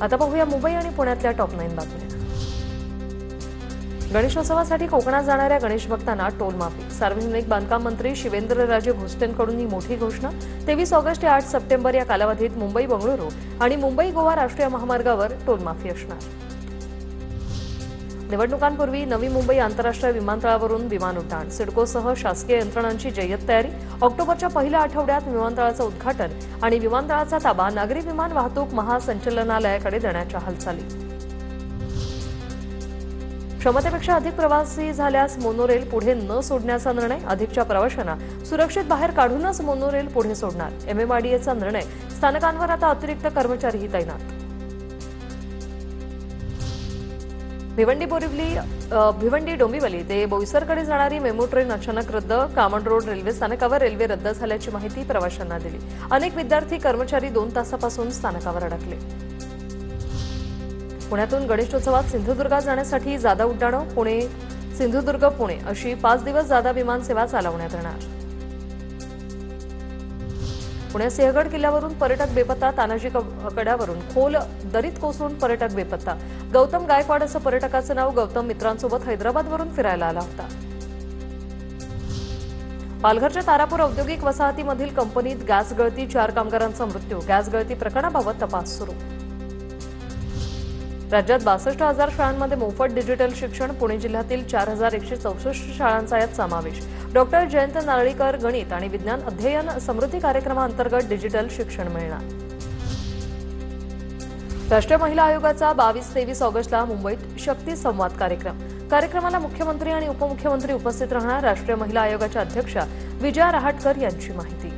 आता पाहूया मुंबई आणि पुण्यातल्या टॉप 9 बातम्या। गणेशोत्सवासाठी कोकणात जाणाऱ्या गणेश भक्तांना टोल माफी। सार्वजनिक बांधकाम मंत्री शिवेंद्रराजे भोसलेंकडून ही मोठी घोषणा। 23 ऑगस्ट ते 8 सप्टेंबर या कालावधीत मुंबई बंगळुरू आणि मुंबई गोवा राष्ट्रीय महामार्गावर टोल माफी असणार। निवडणुकांपूर्वी नवी मुंबई आंतरराष्ट्रीय विमानतळावरून विमान उड्डाण। सिडकोसह शासकीय यंत्रणांची जय्यत तयारी। ऑक्टोबरच्या पहिल्या आठवड्यात विमानतळाचं उद्घाटन आणि विमानतळाचा ताबा नागरी विमान वाहतूक महासंचालनालयाकडे देण्याच्या हालचाली। क्षमतेपेक्षा अधिक प्रवासी झाल्यास मोनोरेल पुढे न सोडण्याचा निर्णय। अधिकच्या प्रवाशांना सुरक्षित बाहेर काढूनच मोनोरेल पुढे सोडणार। एमएमआरडीएचा निर्णय। स्थानकांवर आता अतिरिक्त कर्मचारीही तैनात। भिवंडी डोंबिवली ते बोईसरकडे जाणारी मेमो ट्रेन अचानक रद्द। कामन रोड रेल्वे स्थानकावर रेल्वे रद्द झाल्याची माहिती प्रवाशांना दिली। अनेक विद्यार्थी कर्मचारी 2 तासापासून स्थानकावर अडकले। पुण्यातून गणेशोत्सवात सिंधुदुर्गात जाण्यासाठी जादा उड्डाणं। पुणे सिंधुदुर्ग पुणे अशी 5 दिवस जादा विमान सेवा चालवण्यात येणार। पुणे सिंहगड किल्ल्यावरून पर्यटक बेपत्ता। तानाजी कड्यावरून खोल दरीत कोसळून पर्यटक बेपत्ता। गौतम गायकवाड असं पर्यटकाचं नाव। गौतम मित्रांसोबत हैदराबादवरून फिरायला आला होता। पालघरच्या तारापूर औद्योगिक वसाहतीमधील कंपनीत गॅस गळती। 4 कामगारांचा मृत्यू। गॅस गळती प्रकरणाबाबत तपास सुरू। राज्यात 62,000 शाळांमध्ये मोफत डिजिटल शिक्षण। पुणे जिल्ह्यातील 4,164 शाळांचा यात समावेश। डॉक्टर जयंत नारळीकर गणित आणि विज्ञान अध्ययन समृद्धी कार्यक्रमाअंतर्गत डिजिटल शिक्षण मिळणार। राष्ट्रीय महिला आयोगाचा 22-23 ऑगस्टला मुंबईत शक्ती संवाद कार्यक्रमाला मुख्यमंत्री आणि उपमुख्यमंत्री उपस्थित राहणार। राष्ट्रीय महिला आयोगाच्या अध्यक्षा विजया रहाटकर यांची माहिती।